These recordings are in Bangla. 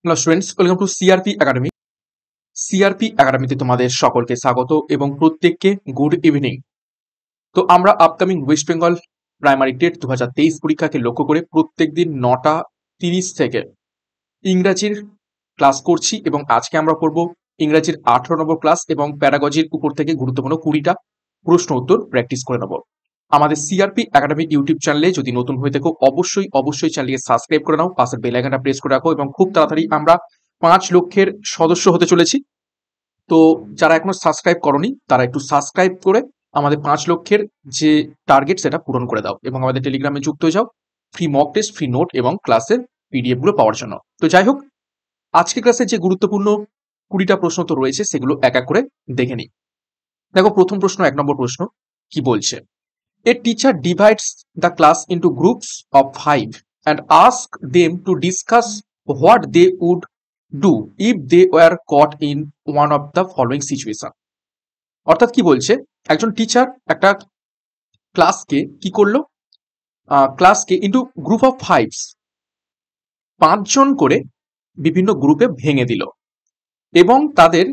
Hello students, welcome to CRP academy. CRP একাডেমিতে তোমাদের সকলকে স্বাগত এবং প্রত্যেককে গুড ইভিনিং। তো আমরা upcoming West Bengal primary TET 2023 পরীক্ষাকে লক্ষ্য করে প্রত্যেকদিন 9:30 থেকে ইংরাজির ক্লাস করছি এবং আজকে আমরা করব ইংরাজির 18 নম্বর ক্লাস এবং প্যাডাগজির উপর থেকে গুরুত্বপূর্ণ 20টা প্রশ্ন উত্তর প্র্যাকটিস করে নেব। আমাদের সিআরপি একাডেমি ইউটিউব চ্যানেলে যদি নতুন হয়ে থাকো অবশ্যই চ্যানেলকে সাবস্ক্রাইব করে নাও, পাশের বেল আইকনটা প্রেস করে রাখো এবং খুব তাড়াতাড়ি আমরা 5 লক্ষের সদস্য হতে চলেছি। তো যারা এখনো সাবস্ক্রাইব করনি তারা একটু সাবস্ক্রাইব করে আমাদের 5 লক্ষের যে টার্গেট সেটা পূরণ করে দাও এবং আমাদের টেলিগ্রামে যুক্ত হয়ে যাও free mock test, free note এবং ক্লাসের পিডিএফ গুলো পাওয়ার জন্য। তো যাই হোক, আজকে ক্লাসে যে গুরুত্বপূর্ণ 20টা প্রশ্ন তো রয়েছে সেগুলো এক এক করে দেখে নিই। দেখো, প্রথম প্রশ্ন 1 নম্বর প্রশ্ন কি বলছে, A teacher divides the class into groups of 5 and asks them to discuss what they would do if they were caught in one of the following situation. অর্থাৎ কি বলছে, একজন টিচার একটা ক্লাসকে কি করলো, ক্লাসকে ইন্টু গ্রুপ অফ 5 জন করে বিভিন্ন গ্রুপে ভেঙে দিল এবং তাদের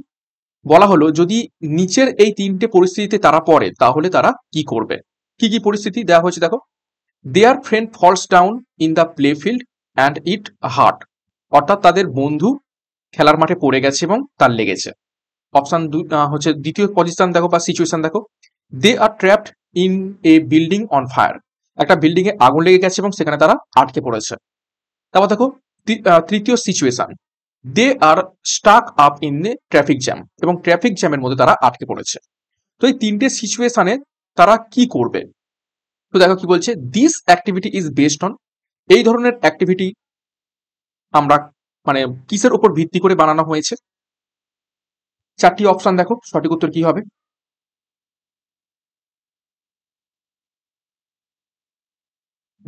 বলা হলো যদি নিচের এই 3টে পরিস্থিতিতে তারা পড়ে তাহলে তারা কি করবে। কি কি পরিস্থিতি দেওয়া হয়েছে দেখো। Their friend falls down in the play field and it hurt, অর্থাৎ তাদের বন্ধু খেলার মাঠে পড়ে গেছে এবং তার লেগেছে। অপশন হচ্ছে দ্বিতীয় পজিশন দেখো বা সিচুয়েশন দেখো, they are trapped in a building on fire, একটা বিল্ডিং এ আগুন লেগে গেছে এবং সেখানে তারা আটকে পড়েছে। তারপর দেখো তৃতীয় situation, they are stuck up in a traffic jam, এবং ট্রাফিক জ্যামের মধ্যে তারা আটকে পড়েছে। তো এই 3টে সিচুয়েশনে তারা কি করবে। তো দেখো কি বলছে, this activity is based on, এই ধরনের অ্যাক্টিভিটি আমরা মানে কিসের উপর ভিত্তি করে বানানো হয়েছে। 4টি অপশন দেখো, সঠিক উত্তর কি হবে।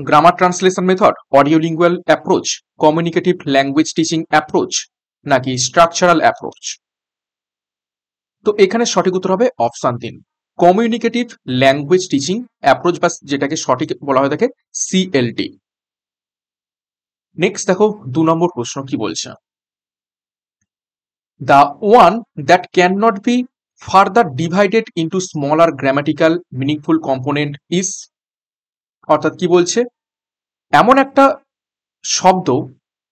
Grammar translation method, audio lingual approach, communicative language teaching approach নাকি স্ট্রাকচারাল অ্যাপ্রোচ। তো এখানে সঠিক উত্তর হবে option 3, communicative language teaching approach, বা যেটাকে সঠিক বলা হয়ে থাকে সিএলটি। নেক্সট দেখো 2 নম্বর প্রশ্ন কি বলছে, the one that cannot be further divided into smaller grammatical meaningful component is, অর্থাৎ কি বলছে, এমন একটা শব্দ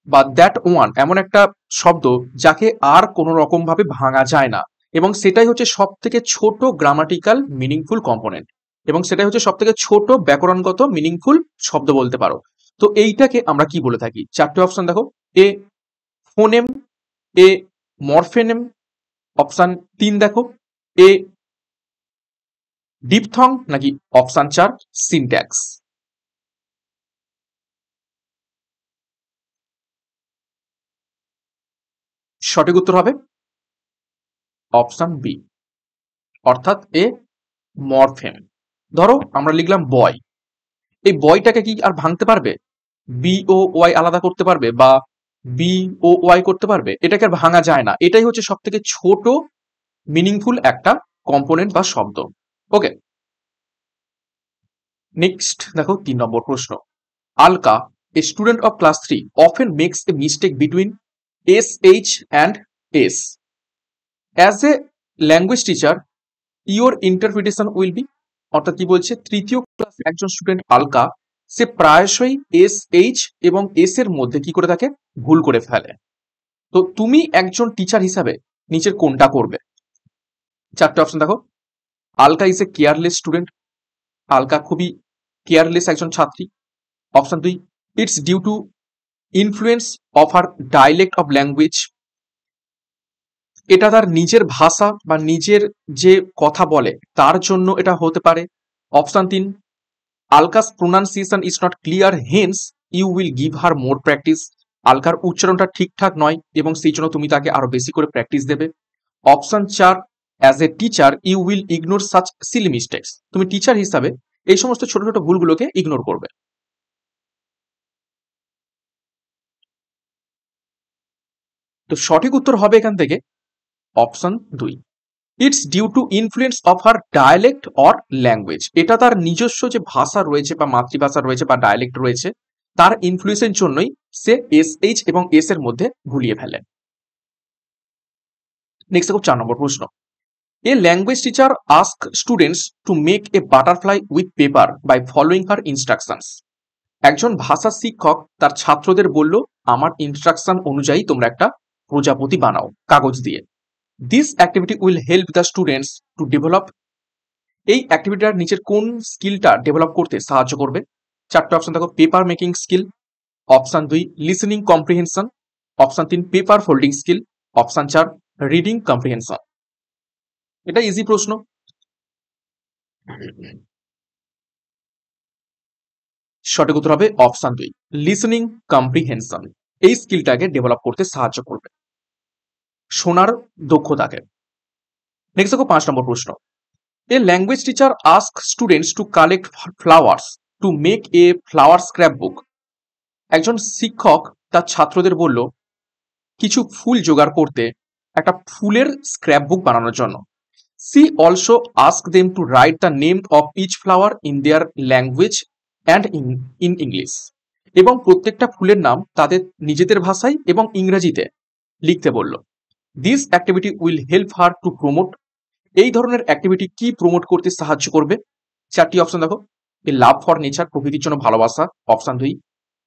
বা দ্যাট ওয়ান এমন একটা শব্দ যাকে আর কোনো রকম ভাবে ভাঙা যায় না এবং সেটাই হচ্ছে সব থেকে ছোট গ্রামাটিক্যাল মিনিংফুল কম্পোনেন্ট এবং সেটাই হচ্ছে সব থেকে ছোট ব্যাকরণগত মিনিংফুল শব্দ বলতে পারো। তো এইটাকে আমরা কি বলে থাকি। 4টে অপশন দেখো, এ ফোনেম, এ মরফেনেম, অপশন 3 দেখো এ ডিপথং নাকি অপশন 4 সিনট্যাক্স। সঠিক উত্তর হবে অপশন বি, অর্থাৎ এ মরফেম। ধরো আমরা লিখলাম বয়, এই বয়টাকে কি আর ভাঙতে পারবে, বি ও ওয়াই আলাদা করতে পারবে বা বি ও ওয়াই করতে পারবে, এটাকে আর ভাঙা যায় না। এটাই হচ্ছে সব থেকে ছোট মিনিংফুল একটা কম্পোনেন্ট বা শব্দ। ওকে, নেক্সট দেখো 3 নম্বর প্রশ্ন, Alka, a student of class 3, often makes a mistake between SH and S. As a language teacher, your interpretation will be, অর্থাৎ কি বলছে, তৃতীয় ক্লাসের একজন স্টুডেন্ট আলকা, সে প্রায়শই SH এবং S এর মধ্যে কি করে থাকে, ভুল করে ফেলে। তো তুমি একজন টিচার হিসাবে নিচের কোনটা করবে। 4টে অপশন দেখো, Alka is a careless student, Alka খুবই কেয়ারলেস একজন ছাত্রী। Option 2, it's due to influence of her dialect of language, এটা তার নিজের ভাষা বা নিজের যে কথা বলে তার জন্য এটা হতে পারে। Option 3, Alka's pronunciation is not clear, hence you will give her more practice, আলকার উচ্চারণটা ঠিকঠাক নয় এবং সেই জন্য তুমি তাকে আরো বেশি করে প্র্যাকটিস দেবে। Option 4, as a teacher you will ignore such silly mistakes, তুমি টিচার হিসাবে এই সমস্ত ছোট ছোট ভুলগুলোকে ইগনোর করবে। তো সঠিক উত্তর হবে এখান থেকে option 2, it's due to influence of her dialect or language, এটা তার নিজস্ব যে ভাষা রয়েছে বা মাতৃভাষা রয়েছে বা ডায়ালেক্ট রয়েছে তার ইনফ্লুয়েন্সের জন্যই সে SH এবং S এর মধ্যে ভুলিয়ে ফেলে। নেক্সট দেখো 4 নম্বর প্রশ্ন। A language teacher asked students to make a butterfly with paper by following her instructions. একজন ভাষা শিক্ষক তার ছাত্রদের বলল, আমার ইনস্ট্রাকশন অনুযায়ী তোমরা একটা প্রজাপতি বানাও কাগজ দিয়ে। This activity will help the students to develop. এই অ্যাক্টিভিটিটার নিচের কোন স্কিলটা ডেভেলপ করতে সাহায্য করবে? চারটে অপশন দেখো, paper making skill, option 2 listening comprehension, option 3 paper folding skill, option 4 reading comprehension. এটা ইজি প্রশ্ন। সঠিক উত্তর হবে অপশন 2 লিসেনিং কম্প্রিহেনশন। এই স্কিলটাকে ডেভেলপ করতে সাহায্য করবে, শোনার দক্ষতাকে। নেক্সট দেখো 5 নম্বর প্রশ্ন। A language teacher asked students to collect flowers to make a flower scrapbook. একজন শিক্ষক তার ছাত্রদের বলল কিছু ফুল জোগাড় করতে একটা ফুলের স্ক্র্যাপবুক বানানোর জন্য। She also asked them to write the name of each flower in their language and in English. এবং প্রত্যেকটা ফুলের নাম তাদের নিজেদের ভাষায় এবং ইংরেজিতে লিখতে বলল। This activity will help her to promote. এই ধরনের অ্যাক্টিভিটি কি প্রমোট করতে সাহায্য করবে? চারটি অপশন দেখো, এ লাভ ফর নেচার, প্রকৃতির জন্য ভালোবাসা, অপশন 2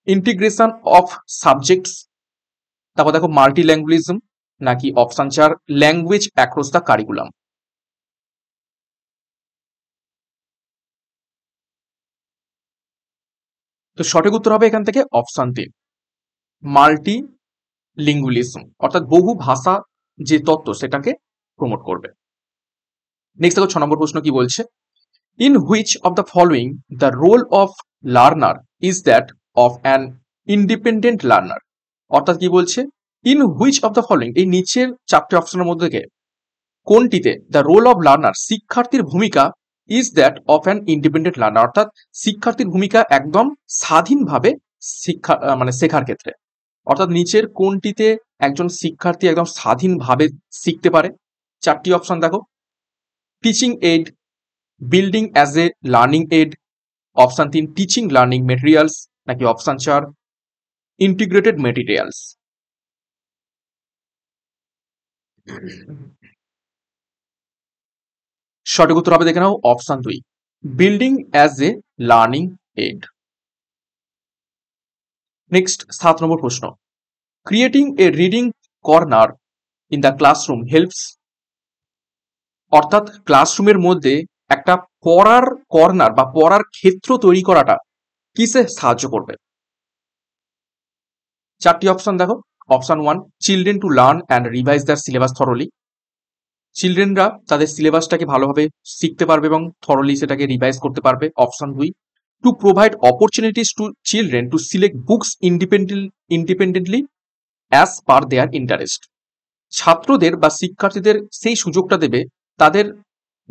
ইন্টিগ্রেশন অফ সাবজেক্টস, তারপর দেখো মাল্টি ল্যাঙ্গুয়েজম, নাকি option 4 language across the curriculum. তো সঠিক উত্তর হবে এখান থেকে অপশন 3 মাল্টি লিঙ্গুয়ালিজম, অর্থাৎ বহু ভাষা যে তত্ত্ব সেটাকে প্রমোট করবে। নেক্সট দেখো 6 নম্বর প্রশ্ন কি বলছে। In which of the following the role of learner is that of an independent learner? অর্থাৎ কি বলছে, in which of the following, এই নিচের চারটে অপশনের মধ্যে থেকে কোনটিতে the role of learner, শিক্ষার্থীর ভূমিকা, is that of an independent learner, অর্থাৎ শিক্ষার্থীর ভূমিকা একদম স্বাধীনভাবে শিক্ষা মানে শেখার ক্ষেত্রে। অর্থাৎ নিচের কোনটিতে একজন শিক্ষার্থী একদম স্বাধীনভাবে শিখতে পারে? চারটি অপশন দেখো, teaching aid, building as a learning aid, option 3 teaching learning materials, নাকি অপশন 4 ইন্টিগ্রেটেড মেটেরিয়ালস। সঠিক উত্তর হবে দেখে নাও option 2 building as a learning aid. Next 7 number প্রশ্ন। Creating a reading corner in the classroom helps, অর্থাৎ ক্লাসরুমের মধ্যে একটা পড়ার কর্নার বা পড়ার ক্ষেত্র তৈরি করাটা কিসে সাহায্য করবে? চারটি অপশন দেখো, option 1 children to learn and revise their syllabus thoroughly, চিলড্রেনরা তাদের সিলেবাসটাকে ভালোভাবে শিখতে পারবে এবং থরলি সেটাকে রিভাইজ করতে পারবে। Option 2 to provide opportunities to children to select books independently as per their interest, ছাত্রদের বা শিক্ষার্থীদের সেই সুযোগটা দেবে তাদের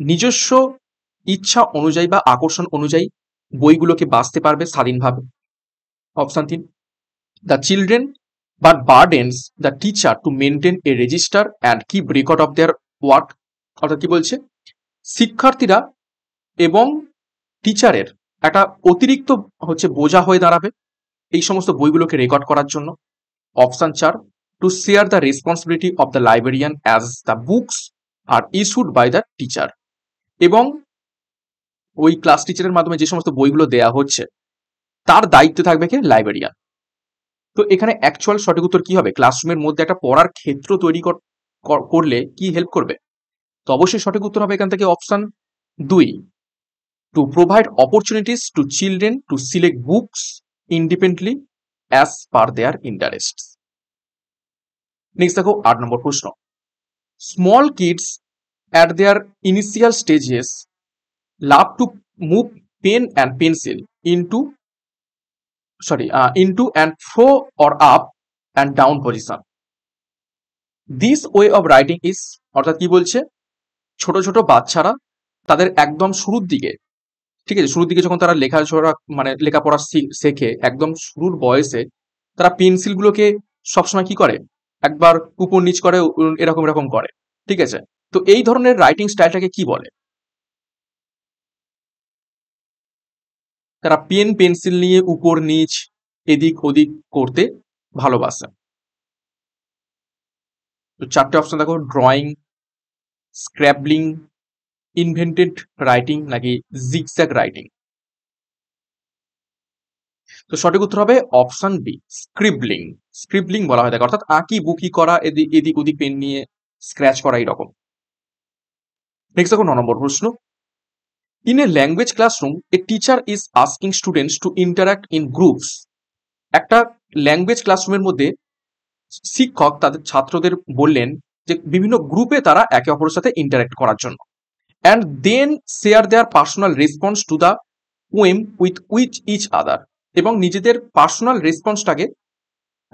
নিজস্ব ইচ্ছা অনুযায়ী বা আকর্ষণ অনুযায়ী বইগুলোকে বাছতে পারবে স্বাধীনভাবে। Option 3 the children but burdens the teacher to maintain a register and keep record of their work, অর্থাৎ কি বলছে, শিক্ষার্থীরা এবং টিচারের একটা অতিরিক্ত বোঝা হয়ে দাঁড়াবে এই সমস্ত বইগুলোকে রেকর্ড করার জন্য। Option 4 to share the responsibility of the librarian as the books are issued by the teacher, এবং ওই ক্লাস টিচারের মাধ্যমে যে সমস্ত বইগুলো দেয়া হচ্ছে তার দায়িত্বে থাকবে কে? লাইব্রেরিয়ান। তো এখানে অ্যাকচুয়াল সঠিক উত্তর কি হবে? ক্লাসরুমের মধ্যে একটা পড়ার ক্ষেত্র তৈরি করলে কি হেল্প করবে? তো অবশ্যই সঠিক উত্তর হবে এখান থেকে option 2 to provide opportunities to children to select books independently as per their interest. Next দেখো 8 নম্বর প্রশ্ন। Small kids at their initial stages love to move pen and pencil into and fro or up and down position. This way of writing is, অর্থাৎ কি বলছে, ছোট ছোট বাচ্চারা তাদের একদম শুরুর দিকে, ঠিক আছে, শুরুর দিকে যখন তারা লেখাপড়া শেখে একদম শুরুর বয়সে, তারা পেন্সিলগুলোকে সবসময় কি করে, একবার উপর নিচ করে, এরকম এরকম করে, ঠিক আছে। তো এই ধরনের রাইটিং স্টাইলটাকে কি বলে? তারা পেন পেন্সিল নিয়ে উপর নিচ এদিক ওদিক করতে ভালোবাসে। তো 4টে অপশন দেখো, ড্রয়িং, স্ক্র্যাবলিং, ইনভেন্টেড রাইটিং নাকি জিগজ্যাগ রাইটিং। তো সঠিক উত্তর হবে অপশন বি, স্ক্রিবলিং। স্ক্রিবলিং বলা হয় থাকে, অর্থাৎ আঁকি বুকি করা, এদিক ওদিক পেন নিয়ে স্ক্র্যাচ করা এইরকম। নেক্সট দেখো 9 নম্বর প্রশ্ন, in a language classroom a teacher is asking students to interact in groups. একটা ল্যাঙ্গুয়েজ ক্লাসরুমের মধ্যে শিক্ষক তাদের ছাত্রদের বললেন যে বিভিন্ন গ্রুপে তারা একে অপরের সাথে ইন্টারাক্ট করার জন্য। And then share their personal response to the poem with each other, এবং নিজেদের পার্সোনাল রেসপন্সটাকে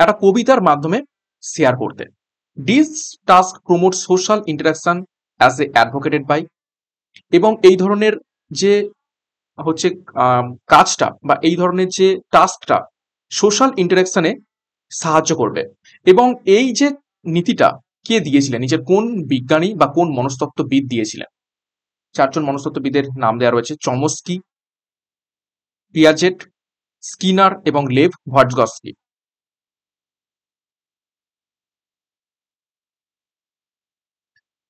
একটা কবিতার মাধ্যমে শেয়ার করতে। This task promote social interaction as a advocated by, এবং এই ধরনের যে হচ্ছে কাজটা বা এই ধরনের যে টাস্কটা সোশ্যাল ইন্টারাকশনে সাহায্য করবে। এবং এই যে নীতিটা কে দিয়েছিলেন, নিজের কোন বিজ্ঞানী বা কোন মনস্তত্ত্ববিদ দিয়েছিলেন? 4জন মনস্তত্ত্ববিদের নাম দেওয়া রয়েছে, চমস্কি, পিয়াজেট, স্কিনার এবং লেভ ভটগস্কি।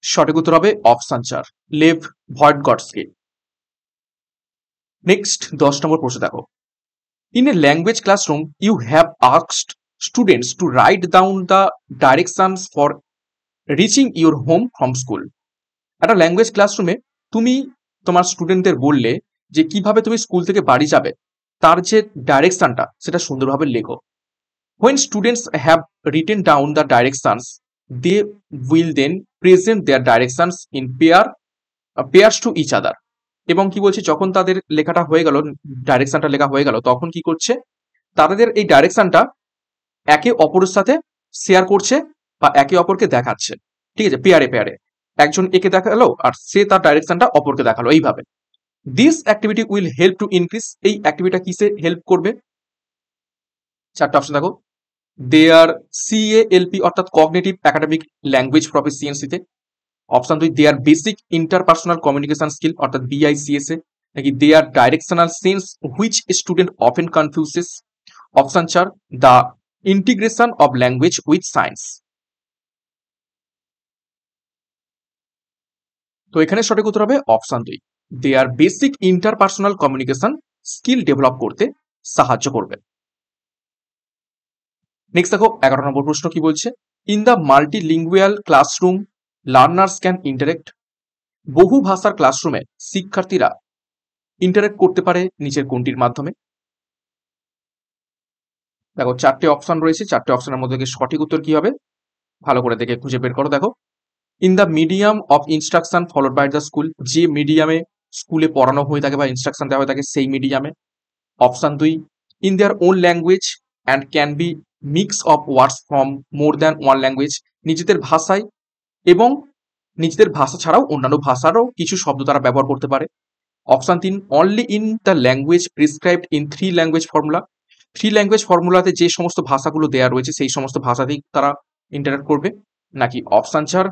সঠিক উত্তর হবে option 4, Lev Vygotsky. Next 10 number প্রশ্ন দেখো, in a language classroom you have asked students to write down the directions for reaching your home from school. একটা ল্যাঙ্গুয়েজ ক্লাসরুমে তুমি তোমার স্টুডেন্টদের বললে যে কিভাবে তুমি স্কুল থেকে বাড়ি যাবে তার যে ডাইরেকশনটা সেটা সুন্দরভাবে লেখো। When students have written down the directions, they will then present their directions in pairs to each other. এবং কি বলছে, যখন তাদের লেখাটা হয়ে গেল, ডাইরেকশনটা লেখা হয়ে গেল, তখন কি করছে, তাদের এই ডাইরেকশনটা একে অপরের সাথে শেয়ার করছে বা একে অপরকে দেখাচ্ছে। ঠিক আছে, পেয়ারে পেয়ারে, একজন একে দেখালো আর সে তার ডাইরেকশনটা অপরকে দেখালো, এইভাবে। This activity will help to increase, এই অ্যাক্টিভিটিটা কিসে হেল্প করবে? 4টে অপশন দেখো, দেয়ার সিএএলপি অর্থাৎ কগনিটিভ একাডেমিক ল্যাঙ্গুয়েজ প্রফিসিয়েন্সিতে। Option 2, their basic interpersonal communication skill অর্থাৎ বিআইসিএস এ, নাকি their directional sense which student often confuses. Option 4, the integration of language with science. তো এখানে সঠিক উত্তর হবে option 2, their basic interpersonal communication skill develop করতে সাহায্য করবে। নেক্সট দেখো 11 নম্বর প্রশ্ন কি বলছে, in the multilingual classroom learners can interact. বহু ভাষার ক্লাসরুমে শিক্ষার্থীরা ইন্টারেক্ট করতে পারে নিচের কোনটির মাধ্যমে? দেখো 4টে অপশন রয়েছে, 4টে অপশনের মধ্যে থেকে সঠিক উত্তর কি হবে ভালো করে দেখে খুঁজে বের করো। দেখো, in the medium of instruction followed by the school, যে মিডিয়ামে স্কুলে পড়ানো হয়ে থাকে বা ইনস্ট্রাকশন দেওয়া হয়ে থাকে সেই মিডিয়ামে। Option 2, in their own language and can be mix of words from more than one language, নিজেদের ভাষায় এবং নিজেদের ভাষা ছাড়াও অন্যান্য ভাষারও কিছু শব্দ তারা ব্যবহার করতে পারে। Option 3, only in the language prescribed in 3 language formula, 3 language ফর্মুলাতে যে সমস্ত ভাষাগুলো দেওয়া রয়েছে সেই সমস্ত ভাষাতেই তারা ইন্টারাক্ট করবে। নাকি option 4,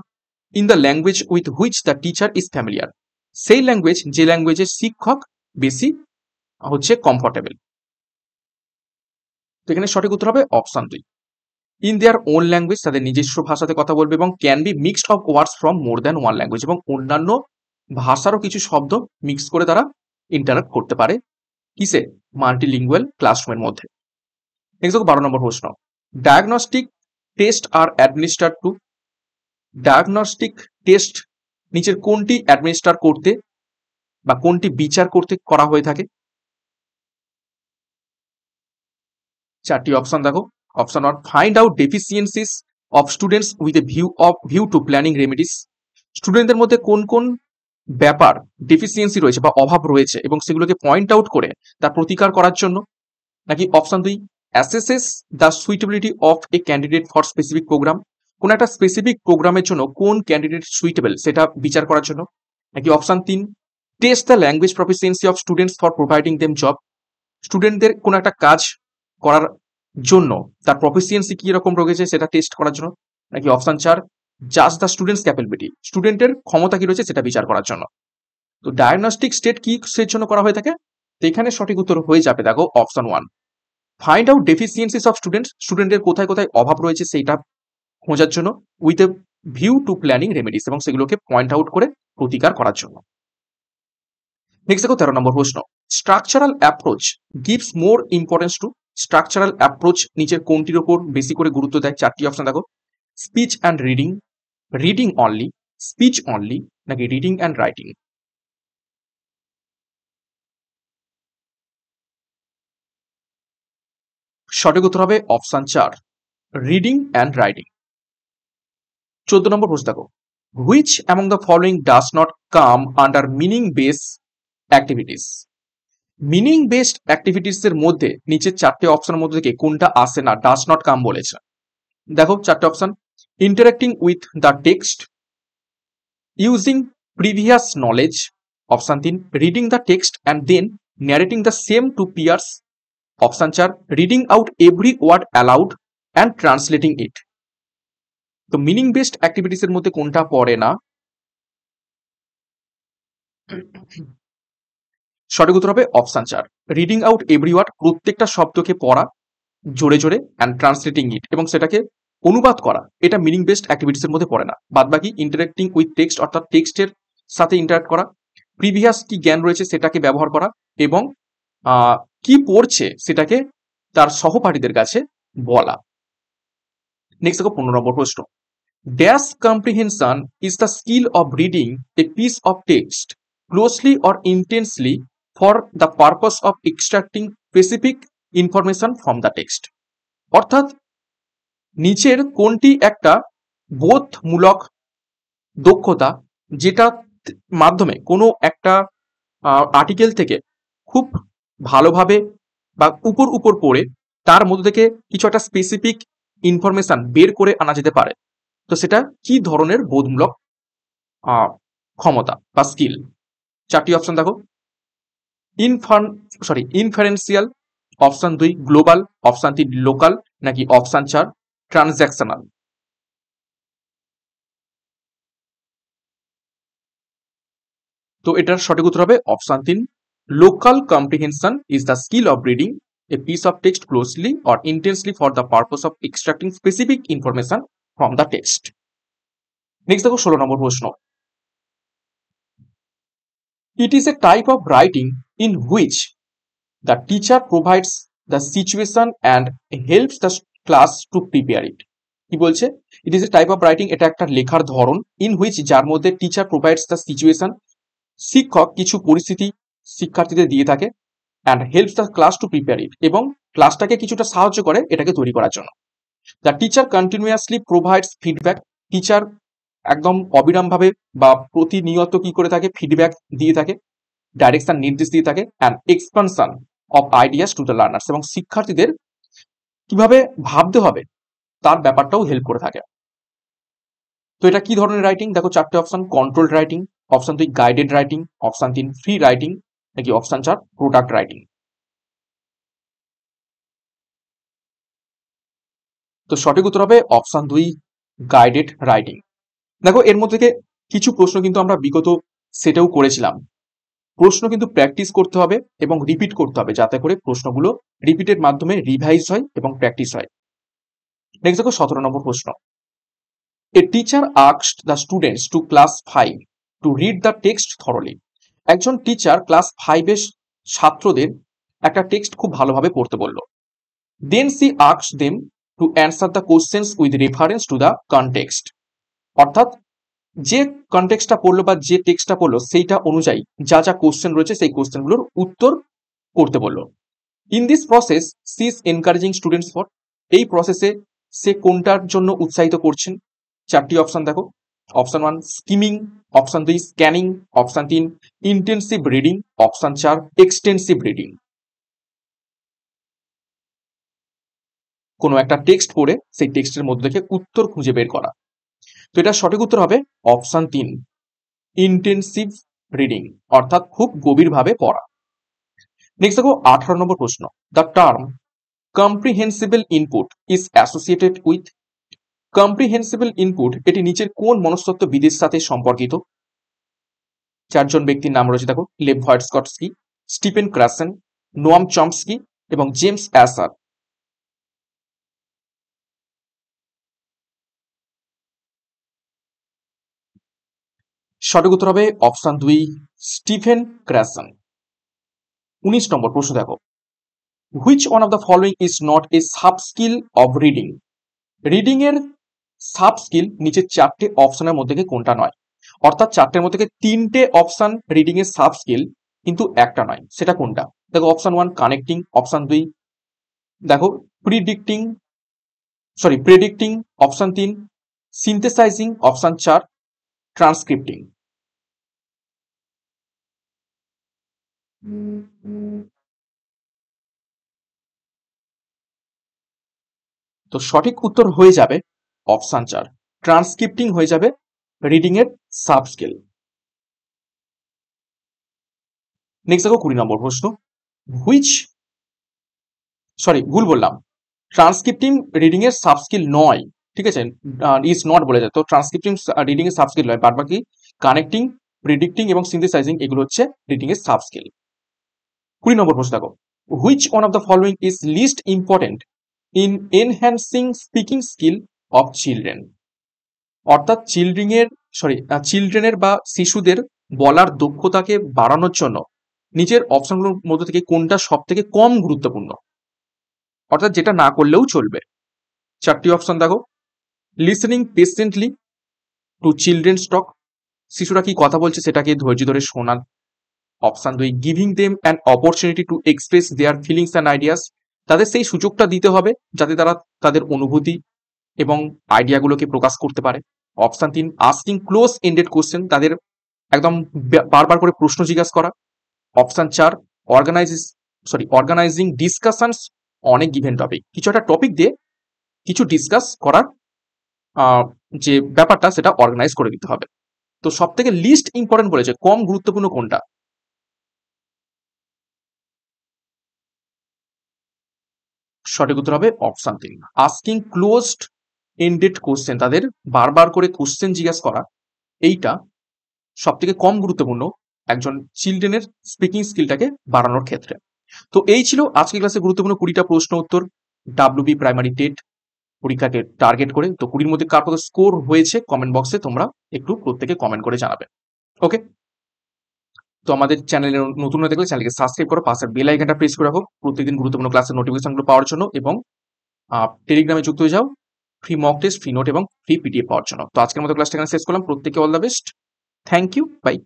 in the language with which the teacher is familiar, সেই ল্যাঙ্গুয়েজ যে ল্যাঙ্গুয়েজের শিক্ষক বেশি হচ্ছে কমফোর্টেবল। তো এখানে সঠিক উত্তর হবে option 2, in their own language, তাদের নিজস্ব ভাষাতে কথা বলবে, এবং can be mixed of words from more than one language, এবং অন্যান্য ভাষারও কিছু শব্দ মিক্স করে তারা ইন্টারাক্ট করতে পারে কিসে, মাল্টিলিঙ্গুয়াল ক্লাসরুমের মধ্যে। নেক্সট 12 নম্বর প্রশ্ন, ডায়াগনস্টিক টেস্ট আর অ্যাডমিনিস্টার টু। ডায়াগনস্টিক টেস্ট নিচের কোনটি অ্যাডমিনিস্টার করতে বা কোনটি বিচার করতে করা হয়ে থাকে? 4টি অপশন দেখো। Option 1, find out deficiencies of students with a view to planning remedies. স্টুডেন্টদের মধ্যে কোন কোন ব্যাপার ডেফিসিয়েন্সি রয়েছে বা অভাব রয়েছে এবং সেগুলোকে পয়েন্ট আউট করে তার প্রতিকার করার জন্য। নাকি option 2, assesses the suitability of a candidate for specific programme, কোন একটা স্পেসিফিক প্রোগ্রামের জন্য কোন ক্যান্ডিডেট সুইটেবল সেটা বিচার করার জন্য। নাকি option 3, test the language proficiency of students for providing them job, স্টুডেন্টদের কোন একটা কাজ করার জন্য তার প্রফিসিয়েন্সি কি রকম রয়েছে সেটা টেস্ট করার জন্য। নাকি অপশন 4, জাজ দ্য স্টুডেন্টস ক্যাপাবিলিটি, স্টুডেন্টের ক্ষমতা কি রয়েছে সেটা বিচার করার জন্য। তো ডায়াগনস্টিক স্টেট কি সের জন্য করা হয়ে থাকে? তো এখানে সঠিক উত্তর হয়ে যাবে দেখো option 1, find out deficiencies of students, স্টুডেন্টের কোথায় কোথায় অভাব রয়েছে সেইটা খোঁজার জন্য, with a view to planning remedies, এবং সেগুলোকে পয়েন্ট আউট করে প্রতিকার করার জন্য। নেক্সট দেখো 13 নম্বর প্রশ্ন, স্ট্রাকচারাল অ্যাপ্রোচ গিভস মোর ইম্পর্টেন্স টু, স্ট্রাকচারাল অ্যাপ্রোচ নিচের কোনটির ওপর বেশি করে গুরুত্ব দেয়? চারটি অপশন দেখো, speech and reading, reading only, speech only, নাকি রিডিং অ্যান্ড রাইটিং? সঠিক উত্তর হবে option 4, reading and writing. 14 number প্রশ্ন দেখো, which among the following does not come under meaning base activities? Meaning based activities এর মধ্যে নিচের চারটে অপশনের মধ্যে থেকে কোনটা আসে না, ডাজ নট কাম বলেছে? দেখো চারটে option, interacting with the text, using previous knowledge, option 3 reading the text and then narrating the same to peers, option 4 reading out every word aloud and translating it. তো মিনিং বেসড অ্যাক্টিভিটিস এর মধ্যে কোনটা পড়ে না? সঠিক উত্তর হবে option 4, reading out every word, প্রত্যেকটা শব্দকে পড়া জোরে জোরে, অ্যান্ড ট্রান্সলেটিং ইট, এবং সেটাকে অনুবাদ করা, এটা মিনিং বেসড অ্যাক্টিভিটিস এর মধ্যে পড়ে না। বাদ বাকি ইন্টারেক্টিং উইথ টেক্সট, অর্থাৎ টেক্সটের সাথে ইন্টারাক্ট করা, প্রিভিয়াস কি জ্ঞান রয়েছে সেটাকে ব্যবহার করা, এবং কি পড়ছে সেটাকে তার সহপাঠীদের কাছে বলা। নেক্সট দেখো 15 নম্বর প্রশ্ন, dash comprehension is the skill of reading a piece of text closely or intensely for the purpose of extracting specific information from the text. অর্থাৎ নিচের কোনটি একটা বোধমূলক দক্ষতা যেটা মাধ্যমে কোনো একটা আর্টিকেল থেকে খুব ভালোভাবে বা উপর উপর পড়ে তার মধ্যে থেকে কিছু একটা স্পেসিফিক ইনফরমেশন বের করে আনা যেতে পারে? তো সেটা কি ধরনের বোধমূলক ক্ষমতা বা স্কিল? চারটি অপশন দেখো, inferential, option 2 global, option 3 local, নাকি অপশন 4 ট্রানজ্যাকশনাল? তো এটার সঠিক উত্তর হবে option 3, local comprehension is the skill of reading a piece of text closely or intensely for the purpose of extracting specific information from the text. Next দেখো 16 নম্বর প্রশ্ন, it is a type of writing in which the teacher provides the situation and helps the class to prepare ইট। কি বলছে? It is a type of writing, এটা একটা লেখার ধরন, ইন হুইচ যার মধ্যে টিচার প্রোভাইডস দ্য সিচুয়েশন, শিক্ষক কিছু পরিস্থিতি শিক্ষার্থীদের দিয়ে থাকে, and helps the class to prepare it, এবং ক্লাসটাকে কিছুটা সাহায্য করে এটাকে তৈরি করার জন্য। The teacher continuously provides feedback, teacher একদম অবিরামভাবে বা প্রতিনিয়ত কি করে থাকে, ফিডব্যাক দিয়ে থাকে, ডাইরেকশন নির্দেশ দিয়ে থাকে, and expansion of ideas to the learners, এবং শিক্ষার্থীদের কিভাবে ভাবতে হবে তার ব্যাপারটাও হেল্প করে থাকে। তো এটা কি ধরনের রাইটিং? দেখো চারটে option, controlled writing, option 2 guided writing, option 3 free writing, নাকি অপশন 4 প্রোডাক্ট রাইটিং? তো সঠিক উত্তর হবে অপশন 2 গাইডেড রাইটিং। দেখো এর মধ্যে থেকে কিছু প্রশ্ন কিন্তু আমরা বিগত সেটেও করেছিলাম, প্রশ্ন কিন্তু প্র্যাকটিস করতে হবে এবং রিপিট করতে হবে, যাতে করে প্রশ্নগুলো রিপিটের মাধ্যমে রিভাইজ হয় এবং প্র্যাকটিস হয়। নেক্সট দেখো 17 নম্বর প্রশ্ন, a teacher asked the students to class 5 to read the text thoroughly. একজন টিচার ক্লাস 5 এর ছাত্রদের একটা টেক্সট খুব ভালোভাবে পড়তে বলল। Then she asked them to answer the questions with reference to the context. অর্থাৎ যে কনটেক্সটটা পড়লো বা যে টেক্সটটা পড়লো সেইটা অনুযায়ী যা যা কোশ্চেন রয়েছে সেই কোশ্চেনগুলোর উত্তর করতে বললো। In this process she is encouraging students for, এই প্রসেসে সে কোনটার জন্য উৎসাহিত করছেন? চারটি অপশন দেখো, option 1 skimming, option 2 scanning, option 3 intensive reading, option 4 extensive reading. কোনো একটা টেক্সট পড়ে সেই টেক্সটের মধ্যে থেকে উত্তর খুঁজে বের করা। তো এটা সঠিক উত্তর হবে অপশন 3 ইন্টেন্সিভ রিডিং, অর্থাৎ খুব গভীরভাবে পড়া। নেক্সট দেখো 18 নম্বর প্রশ্ন, the term comprehensible input is associated with. Comprehensible input এটি নিচের কোন মনস্তত্ত্ববিদের সাথে সম্পর্কিত? চারজন ব্যক্তির নাম রয়েছে, দেখো লেভ হোয়াইটস্কটস্কি, স্টিফেন ক্রাসেন, নোয়াম চমস্কি এবং জেমস অ্যাসার। সঠিক উত্তর হবে অপশন 2 স্টিফেন ক্র্যাসন। 19 নম্বর প্রশ্ন দেখো, which one of the following is not a sub skill of reading? Reading এর সাব স্কিল নিচের চারটে অপশনের মধ্যে থেকে কোনটা নয়? অর্থাৎ চারটের মধ্যে থেকে তিনটে অপশন রিডিং এর সাব স্কিল, কিন্তু একটা নয়, সেটা কোনটা? দেখো অপশন 1 কানেক্টিং, অপশন 2 দেখো প্রেডিক্টিং, অপশন 3 সিনথেসাইজিং, অপশন 4 ট্রান্সক্রিপ্টিং। তো সঠিক উত্তর হয়ে যাবে অপশন 4 ট্রান্সক্রিপ্টিং হয়ে যাবে রিডিং এর সাব স্কিল। নেক্সট দেখো 20 নম্বর প্রশ্ন, ভুল বললাম, ট্রান্সক্রিপ্টিং রিডিং এর সাব স্কিল নয়, ঠিক আছে, ইজ নট বলে যায়, তো ট্রান্সক্রিপ্টিং রিডিং এর সাব স্কিল নয়, বাদ বাকি কানেক্টিং, প্রেডিক্টিং এবং সিনথেসাইজিং এগুলো হচ্ছে রিডিং এর সাব স্কিল। 20 নম্বর প্রশ্ন দেখো, which one of the following is least important in enhancing speaking skill of children? অর্থাৎ চিলড্রেনের বা শিশুদের বলার দক্ষতাকে বাড়ানোর জন্য নিচের অপশনগুলোর মধ্যে থেকে কোনটা সব থেকে কম গুরুত্বপূর্ণ, অর্থাৎ যেটা না করলেও চলবে? চারটি অপশন দেখো, লিসেনিং পেশেন্টলি টু চিলড্রেন্স টক, শিশুরা কি কথা বলছে সেটাকে ধৈর্য ধরে শোনা। Option 2 giving them an opportunity to express their feelings and ideas, তাদের সেই সুযোগটা দিতে হবে যাতে তারা তাদের অনুভূতি এবং আইডিয়াগুলোকে প্রকাশ করতে পারে। Option 3 asking close ended question, তাদের একদম বারবার করে প্রশ্ন জিজ্ঞাসা করা। Option 4 organising discussions on a given topic, কিছু একটা টপিক দিয়ে কিছু ডিসকাস করার যে ব্যাপারটা সেটা অর্গানাইজ করে দিতে হবে। তো সব থেকে লিস্ট ইম্পর্টেন্ট বলেছে, কম গুরুত্বপূর্ণ কোনটা? সঠিক উত্তর হবে option 3 asking closed ended question, তাদের বারবার করে কোশ্চেন জিজ্ঞাসা করা, এইটা সব থেকে কম গুরুত্বপূর্ণ একজন চিলড্রেনের স্পিকিং স্কিলটাকে বাড়ানোর ক্ষেত্রে। তো এই ছিল আজকে ক্লাসে গুরুত্বপূর্ণ 20টা প্রশ্ন উত্তর ডাব্লিউবি প্রাইমারি টেট পরীক্ষাকে টার্গেট করে। তো 20-র মধ্যে কার কত স্কোর হয়েছে কমেন্ট বক্সে তোমরা একটু প্রত্যেকে কমেন্ট করে জানাবে। ওকে, তো আমাদের চ্যানেলে নতুন হয়ে থাকলে চ্যানেলকে সাবস্ক্রাইব করো, পাশের বেল আইকনটা প্রেস করে রাখো প্রত্যেকদিন গুরুত্বপূর্ণ ক্লাসের নোটিফিকেশনগুলো পাওয়ার জন্য, এবং টেলিগ্রামে যুক্ত হয়ে যাও free mock test, free note এবং ফ্রি পিডিএফ পাওয়ার জন্য। তো আজকের মতো ক্লাসটা এখানে শেষ করলাম, প্রত্যেকে all the best, thank you, by.